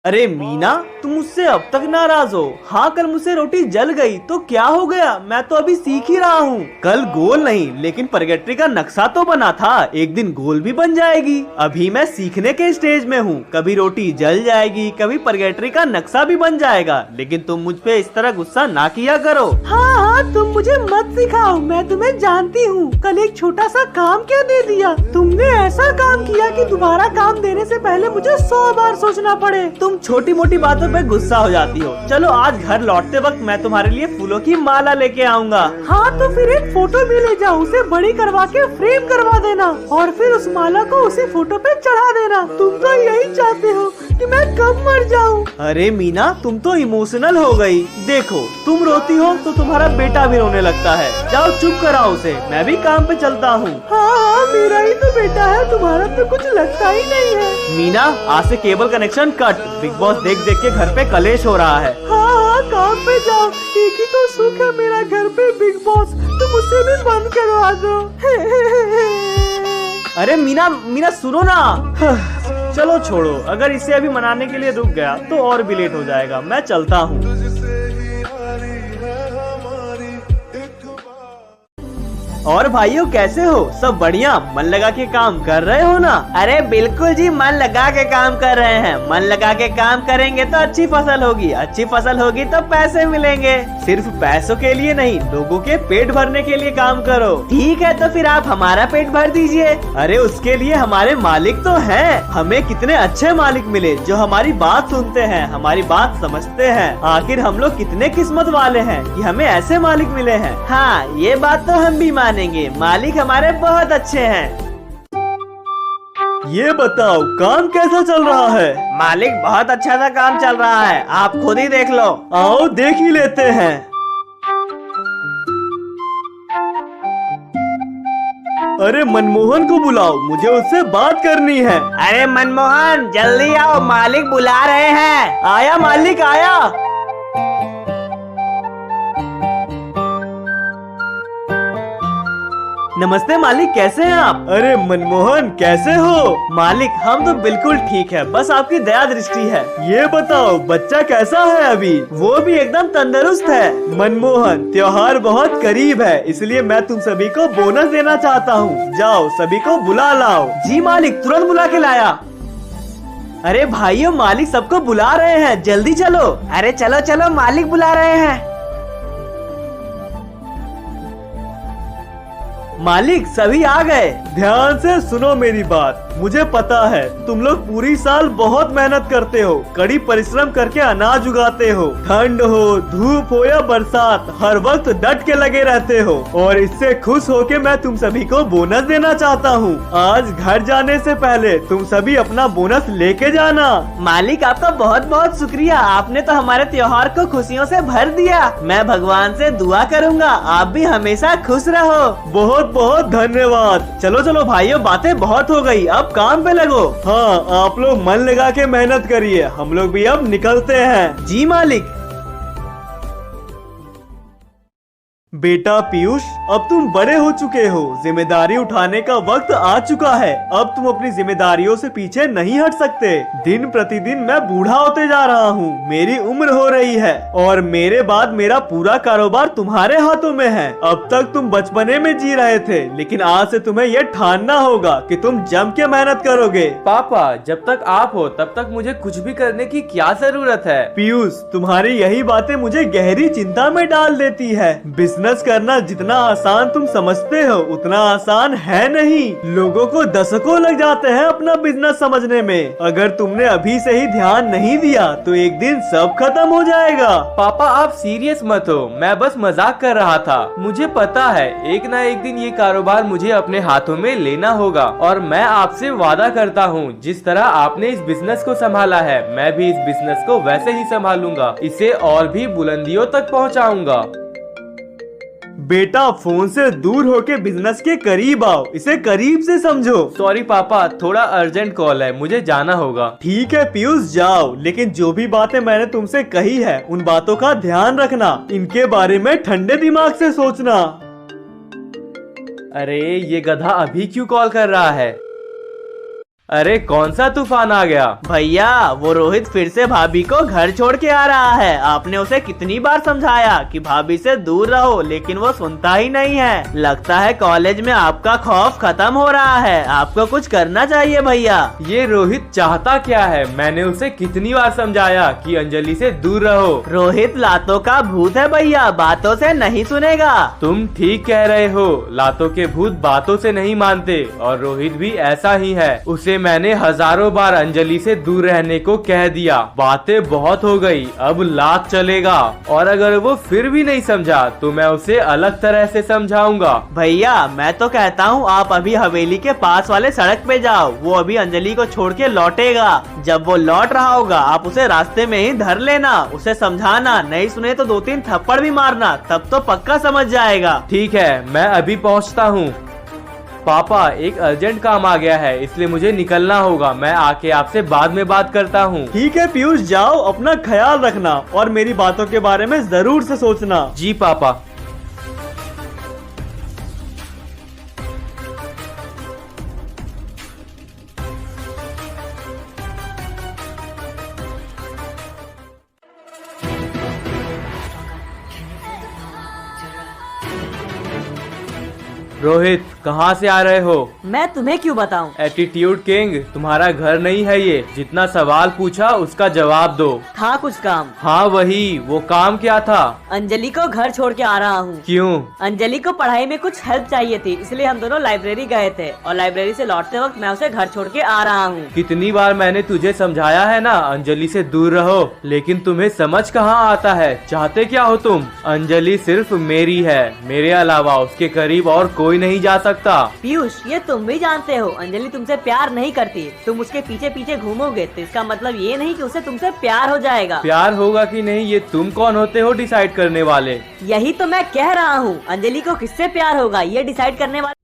अरे मीना, तुम मुझसे अब तक नाराज हो। हाँ, कल मुझसे रोटी जल गई तो क्या हो गया, मैं तो अभी सीख ही रहा हूँ। कल गोल नहीं लेकिन परगेट्री का नक्शा तो बना था, एक दिन गोल भी बन जाएगी। अभी मैं सीखने के स्टेज में हूँ, कभी रोटी जल जाएगी, कभी परगेट्री का नक्शा भी बन जाएगा। लेकिन तुम मुझ पे इस तरह गुस्सा ना किया करो। हाँ हाँ, तुम मुझे मत सिखाओ, मैं तुम्हें जानती हूँ। कल एक छोटा सा काम क्या दे दिया, तुमने ऐसा काम किया कि दोबारा काम देने से पहले मुझे 100 बार सोचना पड़े। तुम छोटी मोटी बातों पे गुस्सा हो जाती हो। चलो आज घर लौटते वक्त मैं तुम्हारे लिए फूलों की माला लेके आऊँगा। हाँ तो फिर एक फोटो भी ले जाओ, उसे बड़ी करवा के फ्रेम करवा देना और फिर उस माला को उसी फोटो पे चढ़ा देना। तुम तो यही चाहते हो कि मैं कब मर जाऊँ। अरे मीना, तुम तो इमोशनल हो गई। देखो, तुम रोती हो तो तुम्हारा बेटा भी रोने लगता है। जाओ चुप कराओ उसे, मैं भी काम पे चलता हूँ। हाँ हाँ, मेरा ही तो बेटा है, तुम्हारा तो कुछ लगता ही नहीं है। मीना, आज से cable connection cut. Big boss देख देख के घर पे कलेश हो रहा है। हाँ हाँ, काम पे जाओ, एक ही तो सुख है मेरा घर पे, बिग बॉस। तुम उसे भी बंद करवा दो। अरे मीना मीना सुनो ना। चलो छोड़ो, अगर इसे अभी मनाने के लिए रुक गया तो और भी लेट हो जाएगा। मैं चलता हूँ। और भाइयों कैसे हो, सब बढ़िया? मन लगा के काम कर रहे हो ना? अरे बिल्कुल जी, मन लगा के काम कर रहे हैं। मन लगा के काम करेंगे तो अच्छी फसल होगी, अच्छी फसल होगी तो पैसे मिलेंगे। सिर्फ पैसों के लिए नहीं, लोगों के पेट भरने के लिए काम करो। ठीक है, तो फिर आप हमारा पेट भर दीजिए। अरे उसके लिए हमारे मालिक तो हैं। हमें कितने अच्छे मालिक मिले जो हमारी बात सुनते हैं, हमारी बात समझते हैं। आखिर हम लोग कितने किस्मत वाले हैं कि हमें ऐसे मालिक मिले हैं। हाँ, ये बात तो हम भी मानेंगे, मालिक हमारे बहुत अच्छे हैं। ये बताओ, काम कैसा चल रहा है? मालिक बहुत अच्छा सा काम चल रहा है, आप खुद ही देख लो। आओ देख ही लेते हैं। अरे मनमोहन को बुलाओ, मुझे उससे बात करनी है। अरे मनमोहन जल्दी आओ, मालिक बुला रहे हैं। आया मालिक आया। नमस्ते मालिक, कैसे हैं आप? अरे मनमोहन कैसे हो? मालिक हम तो बिल्कुल ठीक है, बस आपकी दया दृष्टि है। ये बताओ बच्चा कैसा है अभी? वो भी एकदम तंदुरुस्त है। मनमोहन, त्योहार बहुत करीब है, इसलिए मैं तुम सभी को बोनस देना चाहता हूँ। जाओ सभी को बुला लाओ। जी मालिक, तुरंत बुला के लाया। अरे भाइयों, मालिक सबको बुला रहे हैं, जल्दी चलो। अरे चलो चलो, मालिक बुला रहे हैं। मालिक सभी आ गए। ध्यान से सुनो मेरी बात। मुझे पता है तुम लोग पूरी साल बहुत मेहनत करते हो, कड़ी परिश्रम करके अनाज उगाते हो। ठंड हो, धूप हो या बरसात, हर वक्त डट के लगे रहते हो। और इससे खुश होके मैं तुम सभी को बोनस देना चाहता हूँ। आज घर जाने से पहले तुम सभी अपना बोनस लेके जाना। मालिक आपका बहुत बहुत शुक्रिया, आपने तो हमारे त्योहार को खुशियों से भर दिया। मैं भगवान से दुआ करूँगा आप भी हमेशा खुश रहो। बहुत बहुत धन्यवाद। चलो चलो भाइयों, बातें बहुत हो गई, अब काम पे लगो। हाँ, आप लोग मन लगा के मेहनत करिए, हम लोग भी अब निकलते हैं। जी मालिक। बेटा पीयूष, अब तुम बड़े हो चुके हो, जिम्मेदारी उठाने का वक्त आ चुका है। अब तुम अपनी जिम्मेदारियों से पीछे नहीं हट सकते। दिन प्रतिदिन मैं बूढ़ा होते जा रहा हूँ, मेरी उम्र हो रही है और मेरे बाद मेरा पूरा कारोबार तुम्हारे हाथों में है। अब तक तुम बचपने में जी रहे थे, लेकिन आज से तुम्हें ये ठानना होगा कि तुम जम के मेहनत करोगे। पापा, जब तक आप हो तब तक मुझे कुछ भी करने की क्या जरूरत है? पीयूष, तुम्हारी यही बातें मुझे गहरी चिंता में डाल देती है। बिजनेस करना जितना आसान तुम समझते हो उतना आसान है नहीं। लोगों को दशकों लग जाते हैं अपना बिजनेस समझने में। अगर तुमने अभी से ही ध्यान नहीं दिया तो एक दिन सब खत्म हो जाएगा। पापा आप सीरियस मत हो, मैं बस मजाक कर रहा था। मुझे पता है एक ना एक दिन ये कारोबार मुझे अपने हाथों में लेना होगा और मैं आपसे वादा करता हूँ, जिस तरह आपने इस बिजनेस को संभाला है मैं भी इस बिजनेस को वैसे ही संभालूंगा, इसे और भी बुलंदियों तक पहुँचाऊंगा। बेटा फोन से दूर होके बिजनेस के करीब आओ, इसे करीब से समझो। सॉरी पापा, थोड़ा अर्जेंट कॉल है, मुझे जाना होगा। ठीक है पीयूष, जाओ, लेकिन जो भी बातें मैंने तुमसे कही है उन बातों का ध्यान रखना। इनके बारे में ठंडे दिमाग से सोचना। अरे ये गधा अभी क्यों कॉल कर रहा है? अरे कौन सा तूफान आ गया? भैया वो रोहित फिर से भाभी को घर छोड़ के आ रहा है। आपने उसे कितनी बार समझाया कि भाभी से दूर रहो, लेकिन वो सुनता ही नहीं है। लगता है कॉलेज में आपका खौफ खत्म हो रहा है। आपको कुछ करना चाहिए भैया। ये रोहित चाहता क्या है? मैंने उसे कितनी बार समझाया कि अंजलि से दूर रहो। रोहित लातों का भूत है भैया, बातों से नहीं सुनेगा। तुम ठीक कह रहे हो, लातों के भूत बातों से नहीं मानते और रोहित भी ऐसा ही है। उसे मैंने हजारों बार अंजलि से दूर रहने को कह दिया। बातें बहुत हो गई, अब लात चलेगा। और अगर वो फिर भी नहीं समझा तो मैं उसे अलग तरह से समझाऊंगा। भैया मैं तो कहता हूँ आप अभी हवेली के पास वाले सड़क पे जाओ। वो अभी अंजलि को छोड़ के लौटेगा। जब वो लौट रहा होगा आप उसे रास्ते में ही धर लेना, उसे समझाना। नहीं सुने तो 2-3 थप्पड़ भी मारना, तब तो पक्का समझ जाएगा। ठीक है, मैं अभी पहुंचता हूं। पापा एक अर्जेंट काम आ गया है, इसलिए मुझे निकलना होगा। मैं आके आपसे बाद में बात करता हूँ। ठीक है पीयूष, जाओ, अपना ख्याल रखना और मेरी बातों के बारे में जरूर से सोचना। जी पापा। रोहित कहाँ से आ रहे हो? मैं तुम्हें क्यों बताऊं? एटीट्यूड किंग, तुम्हारा घर नहीं है ये। जितना सवाल पूछा उसका जवाब दो। था कुछ काम। हाँ वही, वो काम क्या था? अंजलि को घर छोड़ के आ रहा हूँ। क्यों? अंजलि को पढ़ाई में कुछ हेल्प चाहिए थी, इसलिए हम दोनों लाइब्रेरी गए थे और लाइब्रेरी से लौटते वक्त मैं उसे घर छोड़ के आ रहा हूँ। कितनी बार मैंने तुझे समझाया है ना अंजलि से दूर रहो, लेकिन तुम्हें समझ कहाँ आता है। चाहते क्या हो तुम? अंजलि सिर्फ मेरी है, मेरे अलावा उसके करीब और कोई नहीं जा सकता। पीयूष ये तुम भी जानते हो अंजलि तुमसे प्यार नहीं करती। तुम उसके पीछे पीछे घूमोगे तो इसका मतलब ये नहीं कि उसे तुमसे प्यार हो जाएगा। प्यार होगा कि नहीं ये तुम कौन होते हो डिसाइड करने वाले? यही तो मैं कह रहा हूँ, अंजलि को किससे प्यार होगा ये डिसाइड करने वाला